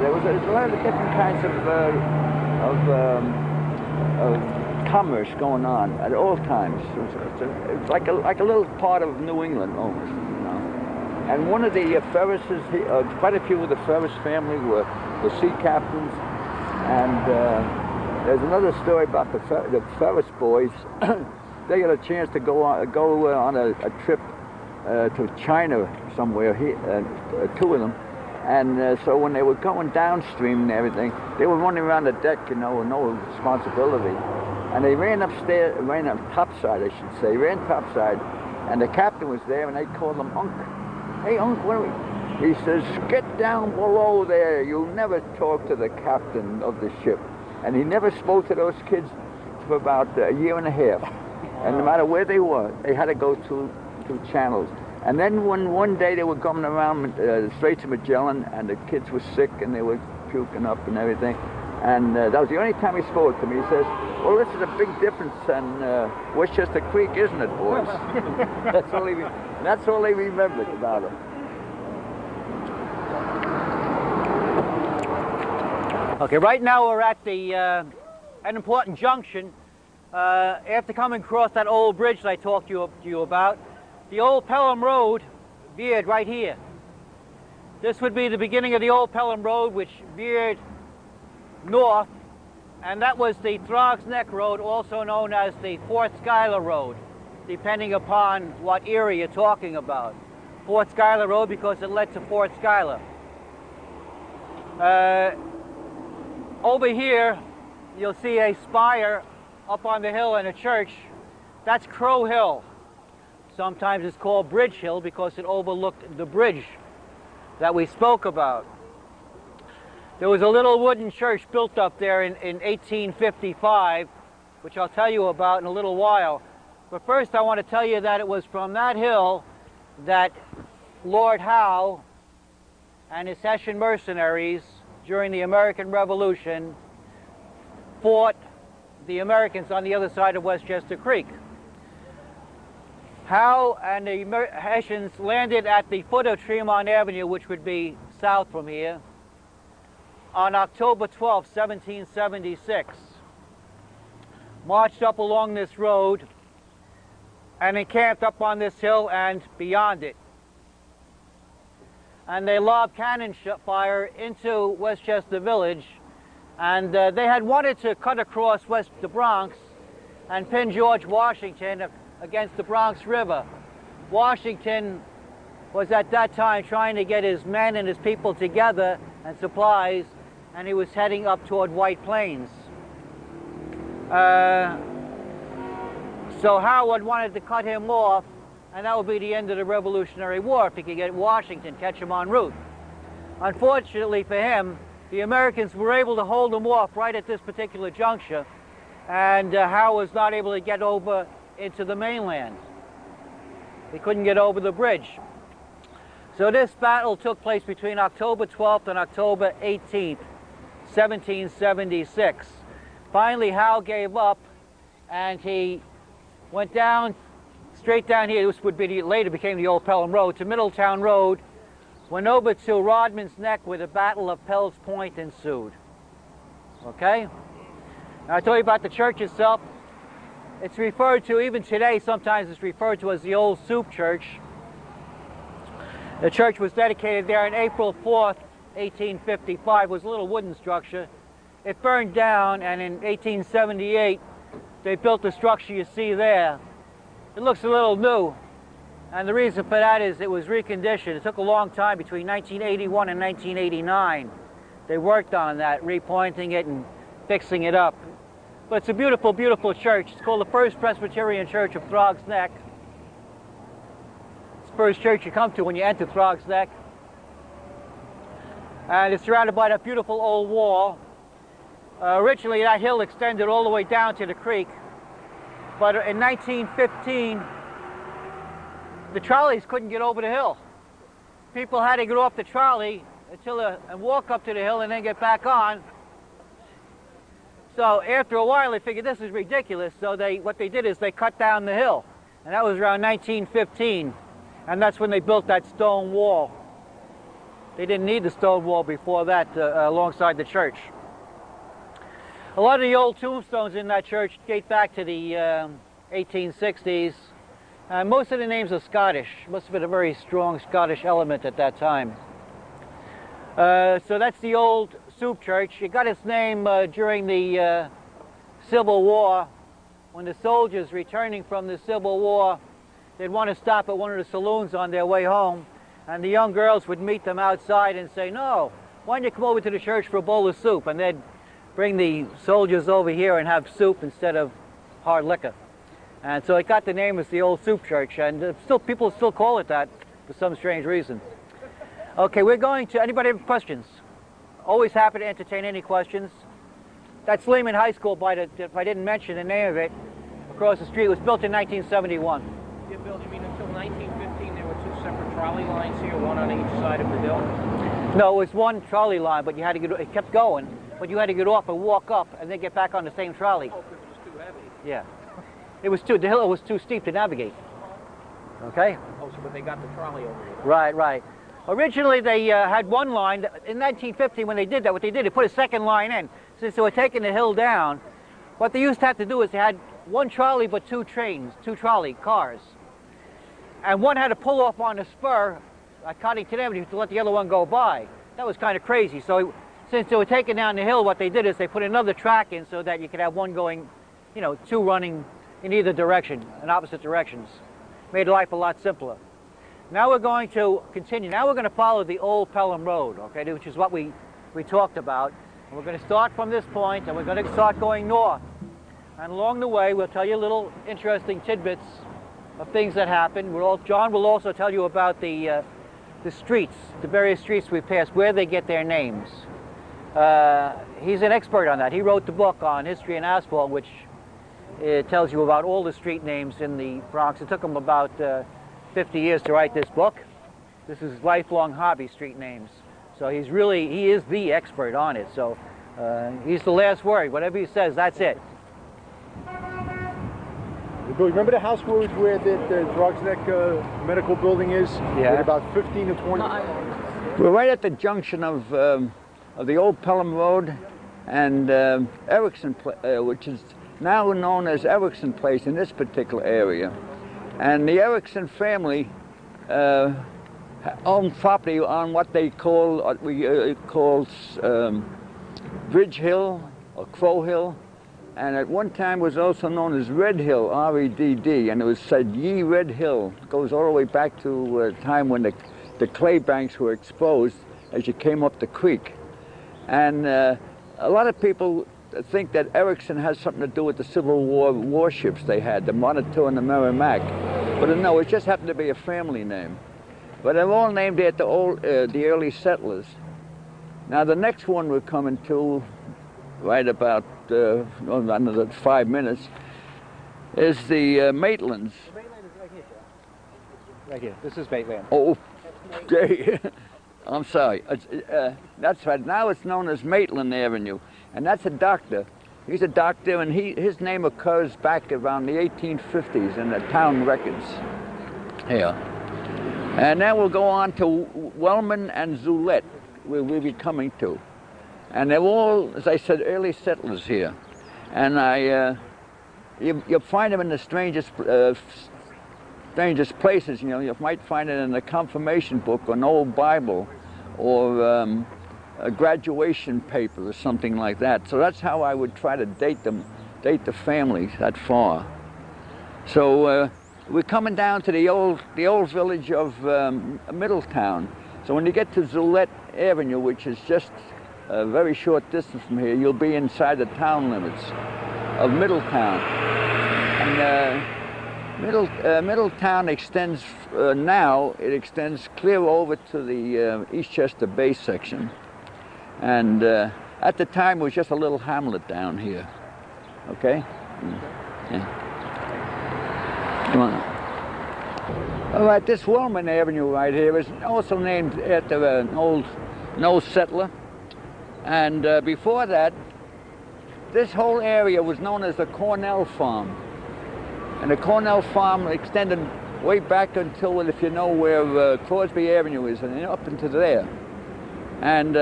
there was a lot of different kinds of commerce going on at all times. It was like a little part of New England almost, you know. And one of the Ferrises, quite a few of the Ferris family were sea captains. And there's another story about the Ferris boys. They got a chance to go on a trip to China somewhere, two of them. And so when they were going downstream and everything, they were running around the deck, you know, with no responsibility. And they ran upstairs, ran up topside, I should say, ran topside. And the captain was there, and they called him Unc. Hey, Unc, what are we? He says, get down below there. You'll never talk to the captain of the ship. And he never spoke to those kids for about a year and a half. And no matter where they were, they had to go through channels. And then one day they were coming around the Straits of Magellan, and the kids were sick and they were puking up and everything. And that was the only time he spoke to me. He says, well, this is a big difference on Westchester Creek, isn't it, boys? That's all they remembered about him. Okay, right now we're at an important junction. After coming across that old bridge that I talked to you about, the old Pelham Road veered right here. This would be the beginning of the old Pelham Road, which veered north, and that was the Throgs Neck Road, also known as the Fort Schuyler Road, depending upon what area you're talking about. Fort Schuyler Road because it led to Fort Schuyler. Over here, you'll see a spire up on the hill and a church. That's Crow Hill. Sometimes it's called Bridge Hill because it overlooked the bridge that we spoke about. There was a little wooden church built up there in 1855, which I'll tell you about in a little while. But first I want to tell you that it was from that hill that Lord Howe and his Hessian mercenaries during the American Revolution fought the Americans on the other side of Westchester Creek. Howe and the Hessians landed at the foot of Tremont Avenue, which would be south from here, on October 12, 1776. Marched up along this road and encamped up on this hill and beyond it. And they lobbed cannon fire into Westchester Village, and they had wanted to cut across the Bronx and pin George Washington against the Bronx River. Washington was at that time trying to get his men and his people together and supplies, and he was heading up toward White Plains. So Howard wanted to cut him off, and that would be the end of the Revolutionary War if he could get Washington, catch him en route. Unfortunately for him, the Americans were able to hold him off right at this particular juncture, and Howe was not able to get over into the mainland. He couldn't get over the bridge. So this battle took place between October 12th and October 18th, 1776. Finally, Howe gave up, and he went down, straight down here. This would be later became the old Pelham Road, to Middletown Road, went over to Rodman's Neck, where the Battle of Pell's Point ensued. Okay? Now, I told you about the church itself. It's referred to, even today, sometimes it's referred to as the Old Soup Church. The church was dedicated there on April 4th, 1855. It was a little wooden structure. It burned down, and in 1878, they built the structure you see there. It looks a little new, and the reason for that is it was reconditioned. It took a long time, between 1981 and 1989. They worked on that, repointing it and fixing it up. But it's a beautiful, beautiful church. It's called the First Presbyterian Church of Throgs Neck. It's the first church you come to when you enter Throgs Neck. And it's surrounded by that beautiful old wall. Originally, that hill extended all the way down to the creek. But in 1915, the trolleys couldn't get over the hill. People had to get off the trolley and walk up to the hill and then get back on. So after a while, they figured this is ridiculous. So what they did is they cut down the hill. And that was around 1915. And that's when they built that stone wall. They didn't need the stone wall before that alongside the church. A lot of the old tombstones in that church date back to the 1860s. Most of the names are Scottish. Must have been a very strong Scottish element at that time. So that's the old soup church. It got its name during the Civil War. When the soldiers returning from the Civil War, they'd want to stop at one of the saloons on their way home, and the young girls would meet them outside and say, "No, why don't you come over to the church for a bowl of soup?" And they'd bring the soldiers over here and have soup instead of hard liquor. And so it got the name as the old soup church, and people still call it that for some strange reason. Okay, we're going to, anybody have questions? Always happy to entertain any questions. That's Lehman High School, if I didn't mention the name of it, across the street. It was built in 1971. Yeah, Bill, you mean until 1915 there were two separate trolley lines here, one on each side of the hill? No, it was one trolley line, but you had to get, it kept going, but you had to get off and walk up and then get back on the same trolley. Oh, because it was too heavy. Yeah. The hill was too steep to navigate. Okay? Oh, so but they got the trolley over here. Right, right. Originally they had one line. In 1950 when they did that, what they did, they put a second line in. Since they were taking the hill down, what they used to have to do is they had one trolley but two trolley cars. And one had to pull off on a spur, according to them, to let the other one go by. That was kind of crazy. So since they were taking down the hill, what they did is they put another track in so that you could have one going, you know, two running in either direction, in opposite directions. Made life a lot simpler. Now we're going to continue. Now we're going to follow the old Pelham Road, okay, which is what we talked about. And we're going to start from this point, and we're going to start going north. And along the way, we'll tell you little interesting tidbits of things that happened. John will also tell you about the streets, the various streets we passed, where they get their names. He's an expert on that. He wrote the book on history and asphalt, which it tells you about all the street names in the Bronx. It took him about 50 years to write this book. This is his lifelong hobby, street names. So he is the expert on it. So he's the last word. Whatever he says, that's it. Bill, remember the house where the Drugs Neck medical building is? Yeah. At about 15 to 20. We're right at the junction of the old Pelham Road and Erickson, which is now known as Erickson Place in this particular area. And the Erickson family owned property on what they call, Bridge Hill or Crow Hill, and at one time was also known as Red Hill, R-E-D-D, and it was said Ye Red Hill. It goes all the way back to a time when the clay banks were exposed as you came up the creek. And a lot of people think that Erickson has something to do with the Civil War warships they had, the Monitor and the Merrimack. But no, it just happened to be a family name. But they're all named after the early settlers. Now the next one we're coming to, right about another 5 minutes, is the Maitlands. The Maitland is right here, sir. Right here. This is Maitland. Oh, okay. I'm sorry. That's right. Now it's known as Maitland Avenue, and that's a doctor. He's a doctor, and his name occurs back around the 1850s in the town records here. And then we'll go on to Wellman and Zulette, where we'll be coming to. And they're all, as I said, early settlers here. And you'll find them in the strangest places. You know, you might find it in a confirmation book or an old Bible or a graduation paper or something like that. So that's how I would try to date the families that far. So we're coming down to the old village of Middletown. So when you get to Zulette Avenue, which is just a very short distance from here, you'll be inside the town limits of Middletown. And Middletown extends now. It extends clear over to the Westchester Bay section. And at the time, it was just a little hamlet down here. Okay? Yeah. Come on. All right, this Wellman Avenue right here is also named after an old settler. And before that, this whole area was known as the Cornell Farm. And the Cornell Farm extended way back until, if you know where Crosby Avenue is, and up into there. And